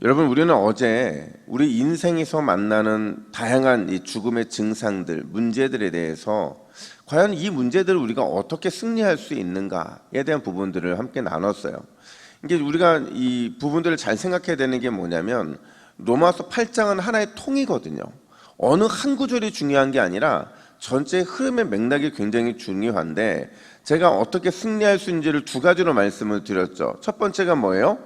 여러분, 우리는 어제 우리 인생에서 만나는 다양한 이 죽음의 증상들, 문제들에 대해서 과연 이 문제들을 우리가 어떻게 승리할 수 있는가에 대한 부분들을 함께 나눴어요. 이게 우리가 이 부분들을 잘 생각해야 되는 게 뭐냐면, 로마서 8장은 하나의 통이거든요. 어느 한 구절이 중요한 게 아니라 전체 흐름의 맥락이 굉장히 중요한데, 제가 어떻게 승리할 수 있는지를 두 가지로 말씀을 드렸죠. 첫 번째가 뭐예요?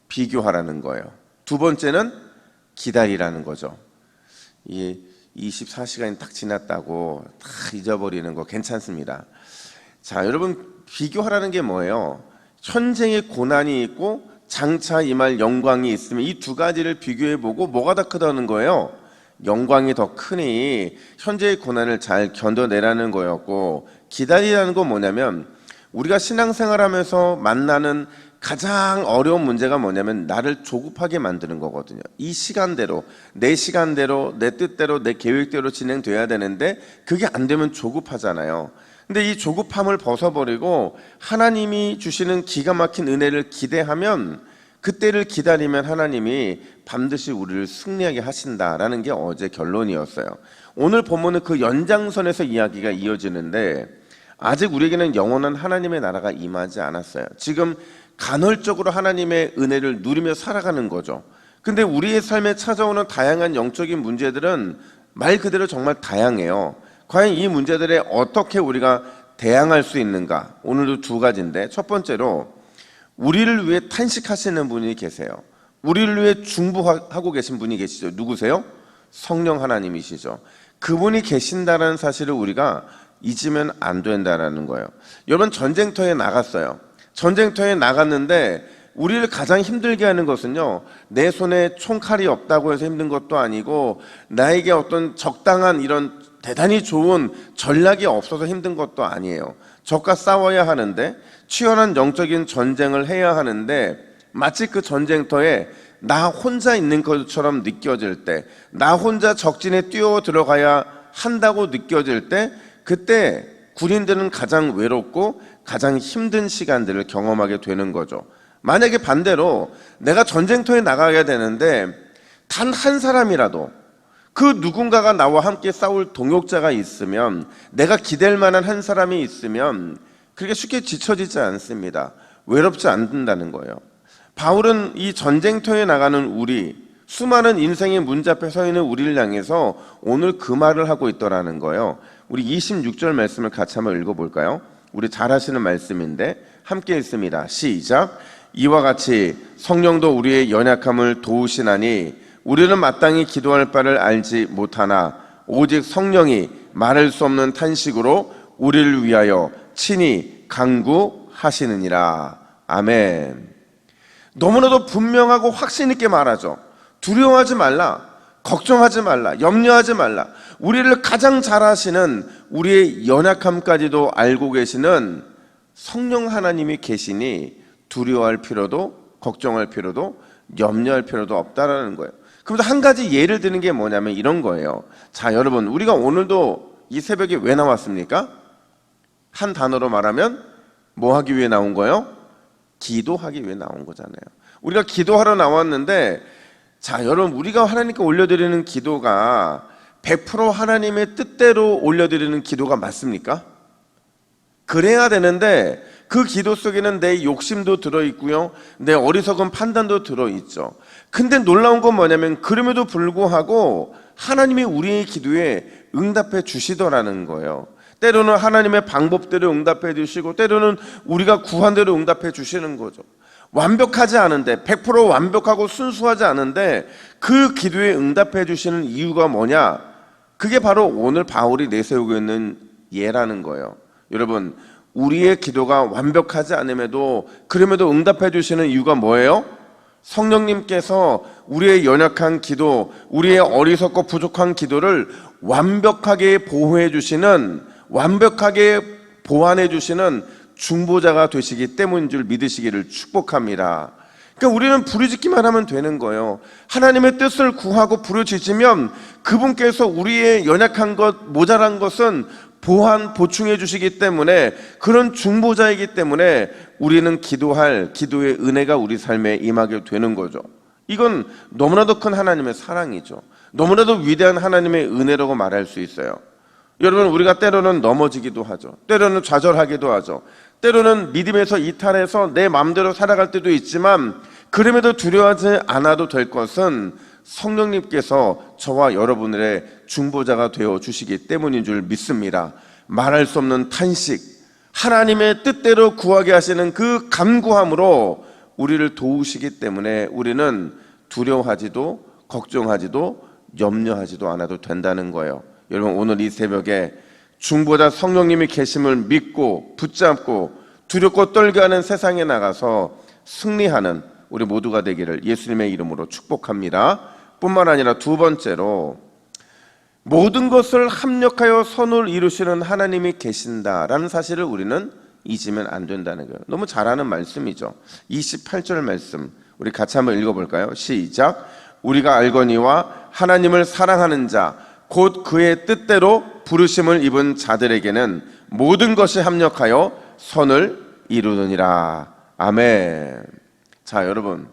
비교하라는 거예요. 두 번째는 기다리라는 거죠. 이 24시간이 딱 지났다고 다 잊어버리는 거 괜찮습니다. 자, 여러분, 비교하라는 게 뭐예요? 현재의 고난이 있고 장차 임할 영광이 있으면 이 두 가지를 비교해보고 뭐가 더 크다는 거예요? 영광이 더 크니 현재의 고난을 잘 견뎌내라는 거였고, 기다리라는 건 뭐냐면 우리가 신앙생활하면서 만나는 가장 어려운 문제가 뭐냐면 나를 조급하게 만드는 거거든요. 이 시간대로, 내 시간대로, 내 뜻대로, 내 계획대로 진행돼야 되는데 그게 안 되면 조급하잖아요. 근데 이 조급함을 벗어버리고 하나님이 주시는 기가 막힌 은혜를 기대하면, 그때를 기다리면 하나님이 반드시 우리를 승리하게 하신다라는 게 어제 결론이었어요. 오늘 본문은 그 연장선에서 이야기가 이어지는데, 아직 우리에게는 영원한 하나님의 나라가 임하지 않았어요. 지금 간헐적으로 하나님의 은혜를 누리며 살아가는 거죠. 근데 우리의 삶에 찾아오는 다양한 영적인 문제들은 말 그대로 정말 다양해요. 과연 이 문제들에 어떻게 우리가 대항할 수 있는가? 오늘도 두 가지인데, 첫 번째로 우리를 위해 탄식하시는 분이 계세요. 우리를 위해 중보하고 계신 분이 계시죠. 누구세요? 성령 하나님이시죠. 그분이 계신다는 사실을 우리가 잊으면 안 된다는 거예요. 여러분, 전쟁터에 나갔어요. 전쟁터에 나갔는데 우리를 가장 힘들게 하는 것은요, 내 손에 총칼이 없다고 해서 힘든 것도 아니고, 나에게 어떤 적당한 이런 대단히 좋은 전략이 없어서 힘든 것도 아니에요. 적과 싸워야 하는데, 치열한 영적인 전쟁을 해야 하는데, 마치 그 전쟁터에 나 혼자 있는 것처럼 느껴질 때, 나 혼자 적진에 뛰어 들어가야 한다고 느껴질 때, 그때 군인들은 가장 외롭고 가장 힘든 시간들을 경험하게 되는 거죠. 만약에 반대로 내가 전쟁터에 나가야 되는데 단 한 사람이라도, 그 누군가가 나와 함께 싸울 동역자가 있으면, 내가 기댈 만한 한 사람이 있으면 그렇게 쉽게 지쳐지지 않습니다. 외롭지 않는다는 거예요. 바울은 이 전쟁터에 나가는 우리, 수많은 인생의 문제 앞에 서 있는 우리를 향해서 오늘 그 말을 하고 있더라는 거예요. 우리 26절 말씀을 같이 한번 읽어볼까요? 우리 잘 하시는 말씀인데 함께 읽습니다. 시작. 이와 같이 성령도 우리의 연약함을 도우시나니 우리는 마땅히 기도할 바를 알지 못하나 오직 성령이 말할 수 없는 탄식으로 우리를 위하여 친히 간구하시느니라. 아멘. 너무나도 분명하고 확신 있게 말하죠. 두려워하지 말라, 걱정하지 말라, 염려하지 말라. 우리를 가장 잘 아시는, 우리의 연약함까지도 알고 계시는 성령 하나님이 계시니 두려워할 필요도 걱정할 필요도 염려할 필요도 없다라는 거예요. 그런데 한 가지 예를 드는 게 뭐냐면 이런 거예요. 자, 여러분, 우리가 오늘도 이 새벽에 왜 나왔습니까? 한 단어로 말하면 뭐 하기 위해 나온 거예요? 기도하기 위해 나온 거잖아요. 우리가 기도하러 나왔는데, 자, 여러분, 우리가 하나님께 올려드리는 기도가 100% 하나님의 뜻대로 올려드리는 기도가 맞습니까? 그래야 되는데 그 기도 속에는 내 욕심도 들어있고요, 내 어리석은 판단도 들어있죠. 근데 놀라운 건 뭐냐면, 그럼에도 불구하고 하나님이 우리의 기도에 응답해 주시더라는 거예요. 때로는 하나님의 방법대로 응답해 주시고, 때로는 우리가 구한 대로 응답해 주시는 거죠. 완벽하지 않은데, 100% 완벽하고 순수하지 않은데 그 기도에 응답해 주시는 이유가 뭐냐? 그게 바로 오늘 바울이 내세우고 있는 예라는 거예요. 여러분, 우리의 기도가 완벽하지 않음에도 그럼에도 응답해 주시는 이유가 뭐예요? 성령님께서 우리의 연약한 기도, 우리의 어리석고 부족한 기도를 완벽하게 보호해 주시는, 완벽하게 보완해 주시는 중보자가 되시기 때문인 줄 믿으시기를 축복합니다. 그러니까 우리는 부르짖기만 하면 되는 거예요. 하나님의 뜻을 구하고 부르짖으면 그분께서 우리의 연약한 것, 모자란 것은 보충해 주시기 때문에, 그런 중보자이기 때문에 우리는 기도할 기도의 은혜가 우리 삶에 임하게 되는 거죠. 이건 너무나도 큰 하나님의 사랑이죠. 너무나도 위대한 하나님의 은혜라고 말할 수 있어요. 여러분, 우리가 때로는 넘어지기도 하죠. 때로는 좌절하기도 하죠. 때로는 믿음에서 이탈해서 내 마음대로 살아갈 때도 있지만, 그럼에도 두려워하지 않아도 될 것은 성령님께서 저와 여러분들의 중보자가 되어 주시기 때문인 줄 믿습니다. 말할 수 없는 탄식, 하나님의 뜻대로 구하게 하시는 그 간구함으로 우리를 도우시기 때문에 우리는 두려워하지도 걱정하지도 염려하지도 않아도 된다는 거예요. 여러분, 오늘 이 새벽에 중보자 성령님이 계심을 믿고 붙잡고 두렵고 떨게 하는 세상에 나가서 승리하는 우리 모두가 되기를 예수님의 이름으로 축복합니다. 뿐만 아니라 두 번째로, 모든 것을 합력하여 선을 이루시는 하나님이 계신다라는 사실을 우리는 잊으면 안 된다는 거예요. 너무 잘 아는 말씀이죠. 28절 말씀 우리 같이 한번 읽어볼까요? 시작. 우리가 알거니와 하나님을 사랑하는 자 곧 그의 뜻대로 부르심을 입은 자들에게는 모든 것이 합력하여 선을 이루느니라. 아멘. 자, 여러분,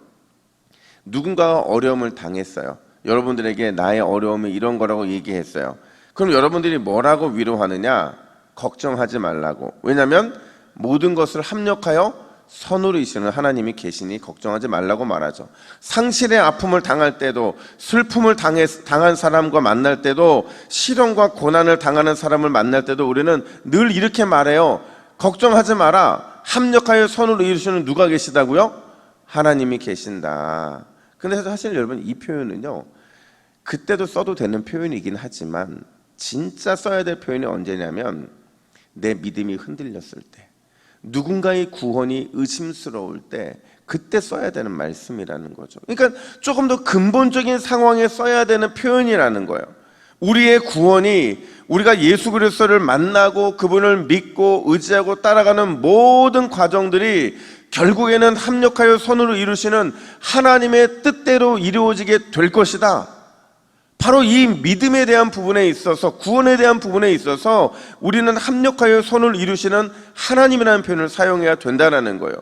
누군가가 어려움을 당했어요. 여러분들에게 나의 어려움이 이런 거라고 얘기했어요. 그럼 여러분들이 뭐라고 위로하느냐? 걱정하지 말라고. 왜냐하면 모든 것을 합력하여 선으로 이시는 하나님이 계시니 걱정하지 말라고 말하죠. 상실의 아픔을 당할 때도, 슬픔을 당한 사람과 만날 때도, 시련과 고난을 당하는 사람을 만날 때도 우리는 늘 이렇게 말해요. 걱정하지 마라. 합력하여 선으로 이루시는 누가 계시다고요? 하나님이 계신다. 근데 사실 여러분, 이 표현은요, 그때도 써도 되는 표현이긴 하지만 진짜 써야 될 표현이 언제냐면 내 믿음이 흔들렸을 때, 누군가의 구원이 의심스러울 때, 그때 써야 되는 말씀이라는 거죠. 그러니까 조금 더 근본적인 상황에 써야 되는 표현이라는 거예요. 우리의 구원이, 우리가 예수 그리스도를 만나고 그분을 믿고 의지하고 따라가는 모든 과정들이 결국에는 합력하여 선으로 이루시는 하나님의 뜻대로 이루어지게 될 것이다. 바로 이 믿음에 대한 부분에 있어서, 구원에 대한 부분에 있어서 우리는 합력하여 선을 이루시는 하나님이라는 표현을 사용해야 된다는 거예요.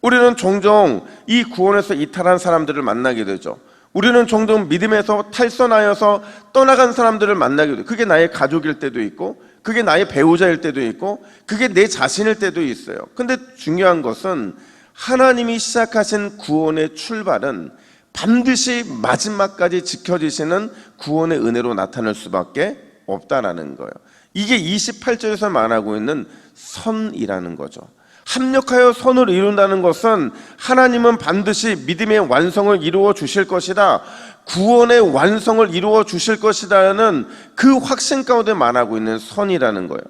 우리는 종종 이 구원에서 이탈한 사람들을 만나게 되죠. 우리는 종종 믿음에서 탈선하여서 떠나간 사람들을 만나게 돼요. 그게 나의 가족일 때도 있고, 그게 나의 배우자일 때도 있고, 그게 내 자신일 때도 있어요. 근데 중요한 것은 하나님이 시작하신 구원의 출발은 반드시 마지막까지 지켜지시는 구원의 은혜로 나타날 수밖에 없다라는 거예요. 이게 28절에서 말하고 있는 선이라는 거죠. 합력하여 선을 이룬다는 것은 하나님은 반드시 믿음의 완성을 이루어 주실 것이다, 구원의 완성을 이루어 주실 것이다라는 그 확신 가운데 말하고 있는 선이라는 거예요.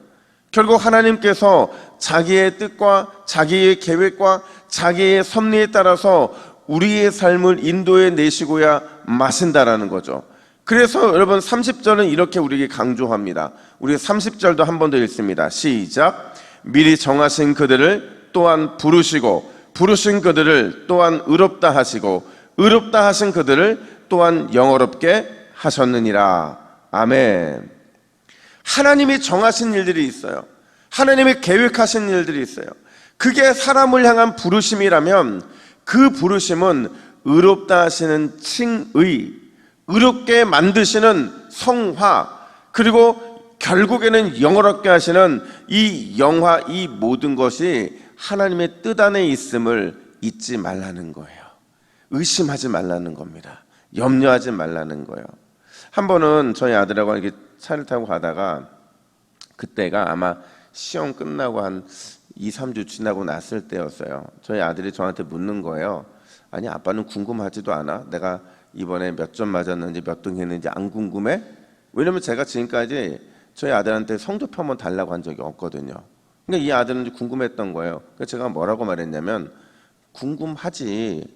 결국 하나님께서 자기의 뜻과 자기의 계획과 자기의 섭리에 따라서 우리의 삶을 인도해 내시고야 마신다라는 거죠. 그래서 여러분, 30절은 이렇게 우리에게 강조합니다. 우리 30절도 한 번 더 읽습니다. 시작. 미리 정하신 그들을 또한 부르시고, 부르신 그들을 또한 의롭다 하시고, 의롭다 하신 그들을 또한 영어롭게 하셨느니라. 아멘. 하나님이 정하신 일들이 있어요. 하나님이 계획하신 일들이 있어요. 그게 사람을 향한 부르심이라면 그 부르심은 의롭다 하시는 칭의, 의롭게 만드시는 성화, 그리고 결국에는 영원롭게 하시는 이 영화, 이 모든 것이 하나님의 뜻 안에 있음을 잊지 말라는 거예요. 의심하지 말라는 겁니다. 염려하지 말라는 거예요. 한 번은 저희 아들하고 이렇게 차를 타고 가다가, 그때가 아마 시험 끝나고 한 2, 3주 지나고 났을 때였어요. 저희 아들이 저한테 묻는 거예요. 아니, 아빠는 궁금하지도 않아? 내가 이번에 몇 점 맞았는지 몇 등 했는지 안 궁금해? 왜냐면 제가 지금까지 저희 아들한테 성적표 한번 달라고 한 적이 없거든요. 그러니까 이 아들은 궁금했던 거예요. 그래서 제가 뭐라고 말했냐면, 궁금하지.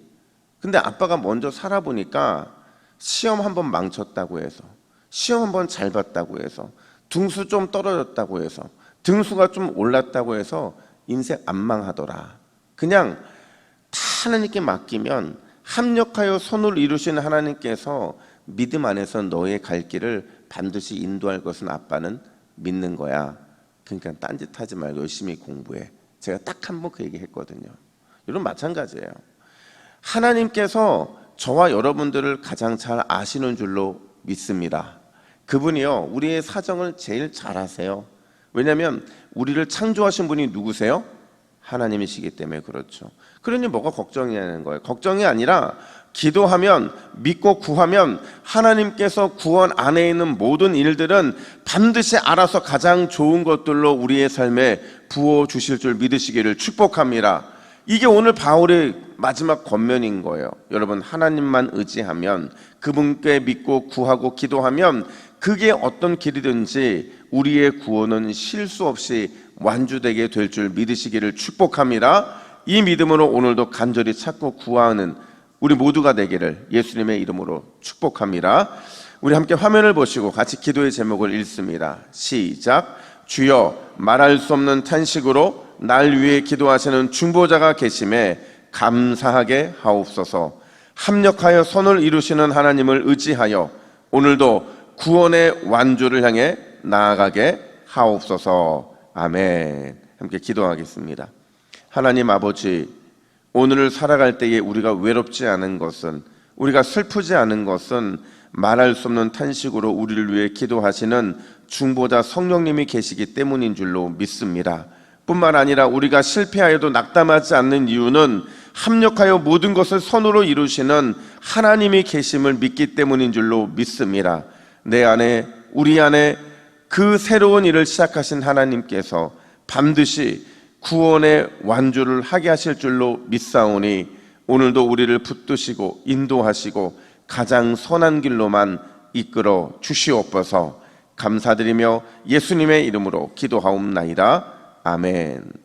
근데 아빠가 먼저 살아보니까 시험 한번 망쳤다고 해서, 시험 한번 잘 봤다고 해서, 등수 좀 떨어졌다고 해서, 등수가 좀 올랐다고 해서 인생 안 망하더라. 그냥 다 하나님께 맡기면 합력하여 선을 이루시는 하나님께서 믿음 안에서 너의 갈 길을 반드시 인도할 것은 아빠는 믿는 거야. 그러니까 딴짓하지 말고 열심히 공부해. 제가 딱 한 번 그 얘기 했거든요. 여러분, 마찬가지예요. 하나님께서 저와 여러분들을 가장 잘 아시는 줄로 믿습니다. 그분이요, 우리의 사정을 제일 잘 아세요. 왜냐하면 우리를 창조하신 분이 누구세요? 하나님이시기 때문에 그렇죠. 그러니 뭐가 걱정이냐는 거예요. 걱정이 아니라 기도하면, 믿고 구하면 하나님께서 구원 안에 있는 모든 일들은 반드시 알아서 가장 좋은 것들로 우리의 삶에 부어주실 줄 믿으시기를 축복합니다. 이게 오늘 바울의 마지막 권면인 거예요. 여러분, 하나님만 의지하면, 그분께 믿고 구하고 기도하면 그게 어떤 길이든지 우리의 구원은 실수 없이 완주되게 될 줄 믿으시기를 축복합니다. 이 믿음으로 오늘도 간절히 찾고 구하는 우리 모두가 되기를 예수님의 이름으로 축복합니다. 우리 함께 화면을 보시고 같이 기도의 제목을 읽습니다. 시작. 주여, 말할 수 없는 탄식으로 날 위해 기도하시는 중보자가 계심에 감사하게 하옵소서. 합력하여 선을 이루시는 하나님을 의지하여 오늘도 구원의 완주를 향해 나아가게 하옵소서. 아멘. 함께 기도하겠습니다. 하나님 아버지, 오늘을 살아갈 때에 우리가 외롭지 않은 것은, 우리가 슬프지 않은 것은 말할 수 없는 탄식으로 우리를 위해 기도하시는 중보자 성령님이 계시기 때문인 줄로 믿습니다. 뿐만 아니라 우리가 실패하여도 낙담하지 않는 이유는 합력하여 모든 것을 선으로 이루시는 하나님이 계심을 믿기 때문인 줄로 믿습니다. 내 안에, 우리 안에 그 새로운 일을 시작하신 하나님께서 반드시 구원의 완주를 하게 하실 줄로 믿사오니 오늘도 우리를 붙드시고 인도하시고 가장 선한 길로만 이끌어 주시옵소서. 감사드리며 예수님의 이름으로 기도하옵나이다. 아멘.